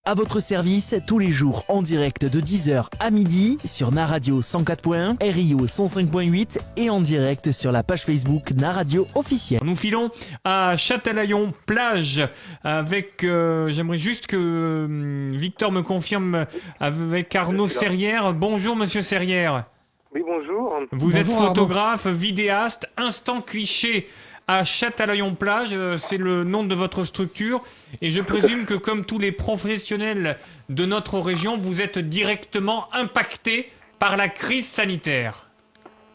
À votre service, tous les jours en direct de 10h à midi sur Naradio 104.1, RIO 105.8 et en direct sur la page Facebook Naradio officielle. Nous filons à Châtelaillon-Plage avec, j'aimerais juste que Victor me confirme, avec Arnaud Serrière. Bonjour Monsieur Serrière. Oui, bonjour. Vous êtes Bonjour, photographe, vidéaste, Instant Cliché à Châtelaillon-Plage, c'est le nom de votre structure. Et je présume que comme tous les professionnels de notre région, vous êtes directement impacté par la crise sanitaire.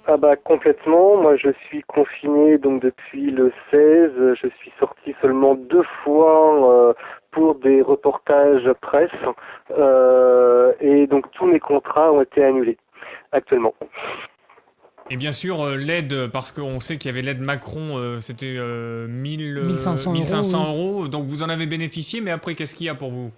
Ah bah complètement, moi je suis confiné donc depuis le 16, je suis sorti seulement 2 fois pour des reportages presse et donc tous mes contrats ont été annulés actuellement. Et bien sûr, l'aide, parce qu'on sait qu'il y avait l'aide Macron, c'était 1500 euros. Donc vous en avez bénéficié, mais après, qu'est-ce qu'il y a pour vous ?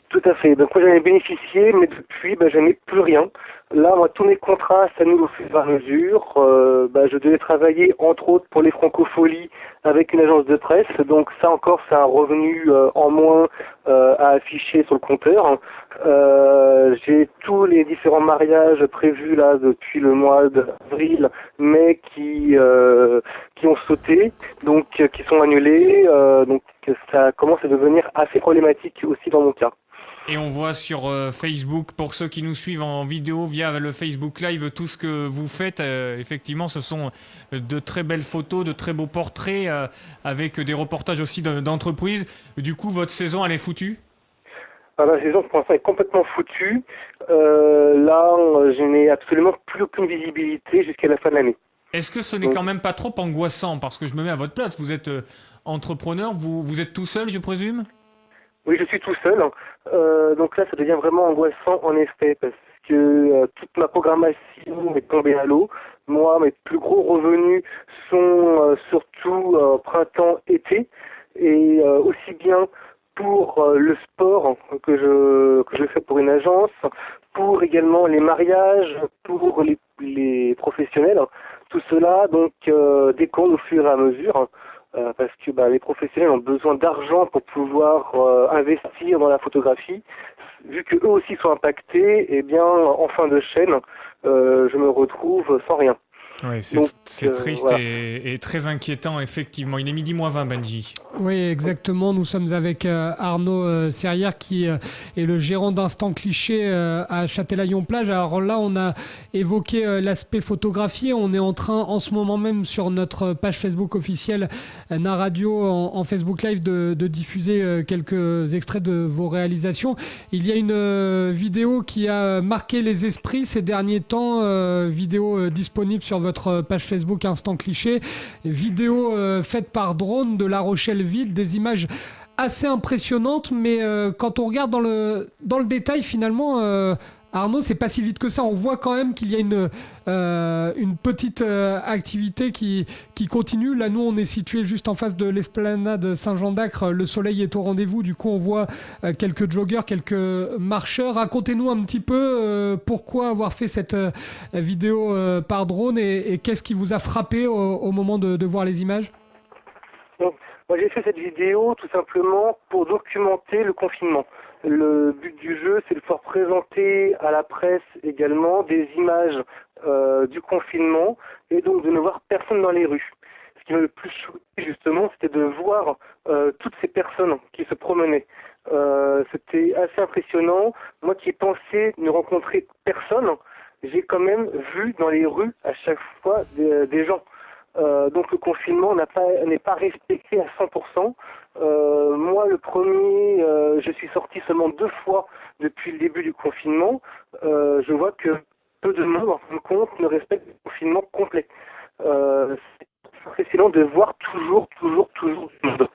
Tout à fait, donc moi j'en ai bénéficié, mais depuis je n'ai plus rien. Là, moi, tous mes contrats s'annulent au fur et à mesure. Je devais travailler, entre autres, pour les Francopholies avec une agence de presse. Donc ça encore, c'est un revenu en moins à afficher sur le compteur. J'ai tous les différents mariages prévus là depuis le mois d'avril, mai qui ont sauté, donc qui sont annulés. Donc ça commence à devenir assez problématique aussi dans mon cas. Et on voit sur Facebook, pour ceux qui nous suivent en vidéo via le Facebook Live, tout ce que vous faites. Effectivement, ce sont de très belles photos, de très beaux portraits, avec des reportages aussi d'entreprises. Du coup, votre saison, elle est foutue ? La saison, pour l'instant, est complètement foutue. Là, je n'ai absolument plus aucune visibilité jusqu'à la fin de l'année. Est-ce que ce n'est quand même pas trop angoissant ? Parce que je me mets à votre place, vous êtes entrepreneur, vous êtes tout seul, je présume ? Oui, je suis tout seul. Donc là, ça devient vraiment angoissant en effet, parce que toute ma programmation est tombée à l'eau. Moi, mes plus gros revenus sont surtout printemps-été, et aussi bien pour le sport que je fais pour une agence, pour également les mariages, pour les professionnels. Tout cela donc décolle au fur et à mesure. Parce que les professionnels ont besoin d'argent pour pouvoir investir dans la photographie. Vu que eux aussi sont impactés, eh bien, en fin de chaîne, je me retrouve sans rien. Oui, c'est triste voilà. et très inquiétant, effectivement. Il est 12h20, Benji. Oui, exactement. Nous sommes avec Arnaud Serrière, qui est le gérant d'Instant Cliché à Châtelaillon-Plage. Alors là, on a évoqué l'aspect photographie. On est en train, en ce moment même, sur notre page Facebook officielle Naradio, en Facebook Live, de diffuser quelques extraits de vos réalisations. Il y a une vidéo qui a marqué les esprits ces derniers temps, vidéo disponible sur votre page Facebook Instant Cliché, vidéo faite par drone de La Rochelle vide, des images assez impressionnantes, mais quand on regarde dans le détail, finalement, Arnaud, c'est pas si vite que ça. On voit quand même qu'il y a une petite activité qui continue. Là, nous, on est situé juste en face de l'esplanade Saint-Jean-d'Acre. Le soleil est au rendez-vous. Du coup, on voit quelques joggers, quelques marcheurs. Racontez-nous un petit peu pourquoi avoir fait cette vidéo par drone et qu'est-ce qui vous a frappé au moment de voir les images ? Donc, moi, j'ai fait cette vidéo tout simplement pour documenter le confinement. Le but du jeu, c'est de pouvoir présenter à la presse également des images du confinement et donc de ne voir personne dans les rues. Ce qui m'a le plus choqué, justement, c'était de voir toutes ces personnes qui se promenaient. C'était assez impressionnant. Moi qui pensais ne rencontrer personne, j'ai quand même vu dans les rues à chaque fois des gens. Donc le confinement n'est pas respecté à 100%. Moi, le premier, je suis sorti seulement 2 fois depuis le début du confinement. Je vois que peu de monde, en fin de compte, ne respecte le confinement complet. C'est impressionnant de voir toujours du monde.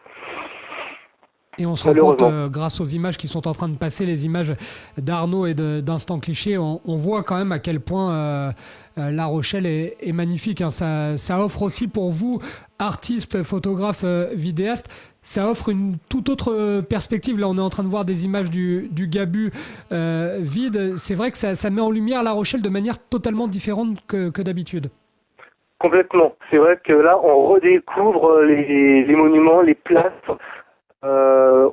Et on se rend compte, grâce aux images qui sont en train de passer, les images d'Arnaud et d'Instant Cliché, on voit quand même à quel point La Rochelle est magnifique. Hein. Ça offre aussi pour vous, artistes, photographes, vidéastes, ça offre une toute autre perspective. Là, on est en train de voir des images du Gabu vide. C'est vrai que ça met en lumière La Rochelle de manière totalement différente que d'habitude. Complètement. C'est vrai que là, on redécouvre les monuments, les places.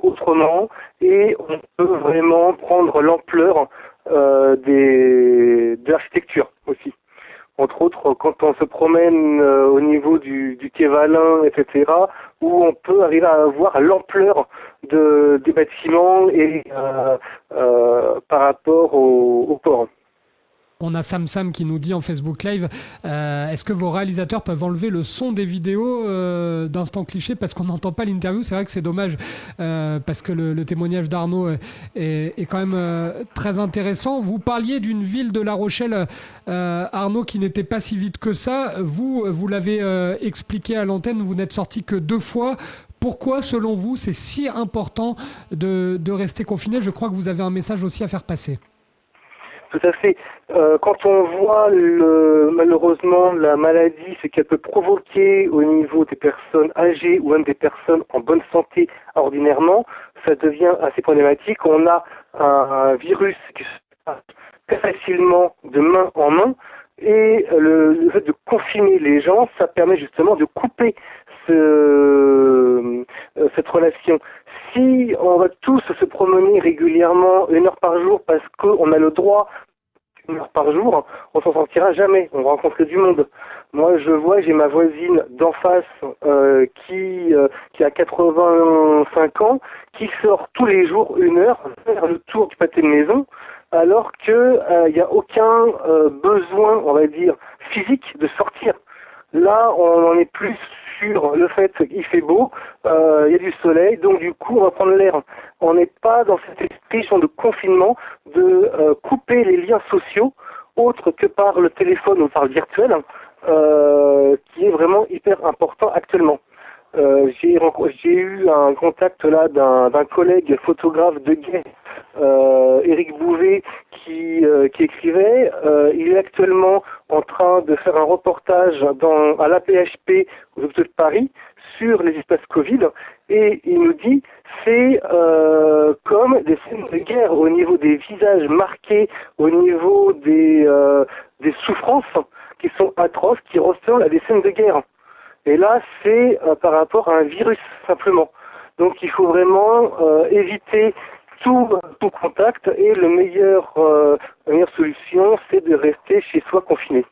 autrement, et on peut vraiment prendre l'ampleur de l'architecture aussi. Entre autres, quand on se promène au niveau du quai Valin, etc., où on peut arriver à voir l'ampleur des bâtiments et par rapport au port. On a Sam qui nous dit en Facebook Live, est-ce que vos réalisateurs peuvent enlever le son des vidéos d'Instant Cliché parce qu'on n'entend pas l'interview? C'est vrai que c'est dommage parce que le témoignage d'Arnaud est quand même très intéressant. Vous parliez d'une ville de La Rochelle, Arnaud, qui n'était pas si vite que ça. Vous l'avez expliqué à l'antenne, vous n'êtes sorti que 2 fois. Pourquoi, selon vous, c'est si important de rester confiné? Je crois que vous avez un message aussi à faire passer. Tout à fait. Quand on voit malheureusement la maladie, ce qu'elle peut provoquer au niveau des personnes âgées ou même des personnes en bonne santé ordinairement, ça devient assez problématique. On a un virus qui se passe très facilement de main en main, et le fait de confiner les gens, ça permet justement de couper cette relation. Si on va tous se promener régulièrement 1 heure par jour parce qu'on a le droit 1 heure par jour, on s'en sortira jamais. On va rencontrer du monde. Moi, j'ai ma voisine d'en face qui a 85 ans, qui sort tous les jours 1 heure faire le tour du pâté de maison, alors que il n'y a aucun besoin, on va dire, physique de sortir. Là, on en est plus sur le fait qu'il fait beau, il y a du soleil, donc du coup, on va prendre l'air. On n'est pas dans cet esprit de confinement de couper les liens sociaux, autres que par le téléphone ou par le virtuel, qui est vraiment hyper important actuellement. J'ai eu un contact là d'un collègue photographe de guet, Éric Bouvet, qui écrivait. Il est actuellement en train de faire un reportage à l'AP-HP aux hôpitaux de Paris sur les espaces Covid, et il nous dit c'est comme des scènes de guerre au niveau des visages marqués, au niveau des souffrances qui sont atroces, qui ressemblent à des scènes de guerre. Et là, c'est par rapport à un virus, simplement. Donc, il faut vraiment éviter tout contact, et la meilleure solution, c'est de rester chez soi confiné.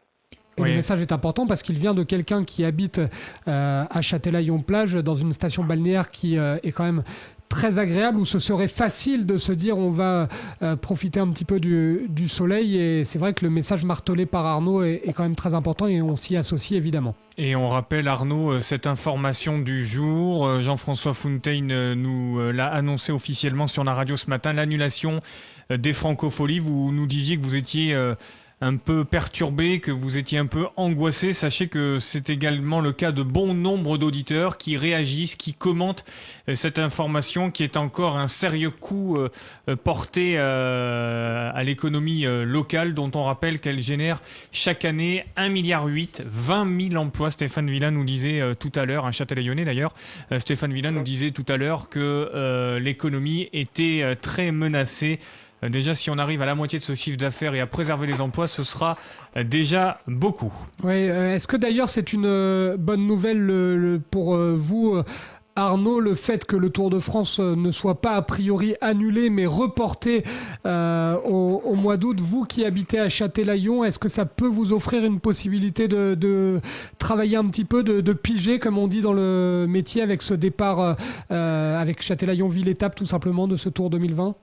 Et le message est important parce qu'il vient de quelqu'un qui habite à Châtelaillon-Plage, dans une station balnéaire qui est quand même très agréable, où ce serait facile de se dire on va profiter un petit peu du soleil. Et c'est vrai que le message martelé par Arnaud est quand même très important, et on s'y associe évidemment. Et on rappelle, Arnaud, cette information du jour. Jean-François Fountaine nous l'a annoncé officiellement sur la radio ce matin, l'annulation des Francopholies. Vous nous disiez que vous étiez un peu perturbé, que vous étiez un peu angoissé. Sachez que c'est également le cas de bon nombre d'auditeurs qui réagissent, qui commentent cette information, qui est encore un sérieux coup porté à l'économie locale, dont on rappelle qu'elle génère chaque année 1,8 milliard, 20 000 emplois. Stéphane Villain nous disait tout à l'heure, un Châtelaillonnais d'ailleurs, Stéphane Villain nous disait tout à l'heure que l'économie était très menacée. Déjà, si on arrive à la moitié de ce chiffre d'affaires et à préserver les emplois, ce sera déjà beaucoup. Oui, est-ce que d'ailleurs c'est une bonne nouvelle pour vous, Arnaud, le fait que le Tour de France ne soit pas a priori annulé mais reporté au mois d'août? Vous qui habitez à Châtelaillon, est-ce que ça peut vous offrir une possibilité de travailler un petit peu, de piger, comme on dit dans le métier, avec ce départ avec Châtelaillon-Ville-Étape, tout simplement, de ce Tour 2020?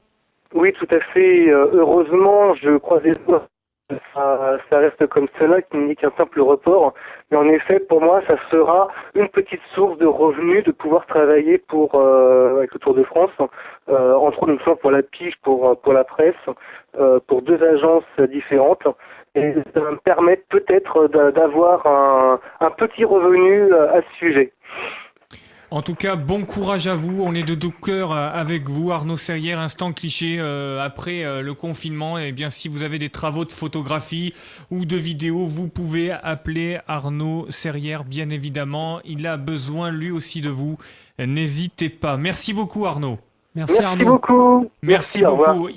Oui, tout à fait. Heureusement, je croise les doigts. Ça reste comme cela, qui n'est qu'un simple report. Mais en effet, pour moi, ça sera une petite source de revenus de pouvoir travailler avec le Tour de France, entre autres, une fois pour la pige, pour la presse, pour 2 agences différentes. Et ça va me permettre peut-être d'avoir un petit revenu à ce sujet. En tout cas, bon courage à vous. On est de tout cœur avec vous, Arnaud Serrière. Instant Cliché, après le confinement. Et bien, si vous avez des travaux de photographie ou de vidéo, vous pouvez appeler Arnaud Serrière, bien évidemment. Il a besoin, lui aussi, de vous. N'hésitez pas. Merci beaucoup, Arnaud. Merci Arnaud. Beaucoup. Merci au revoir. beaucoup.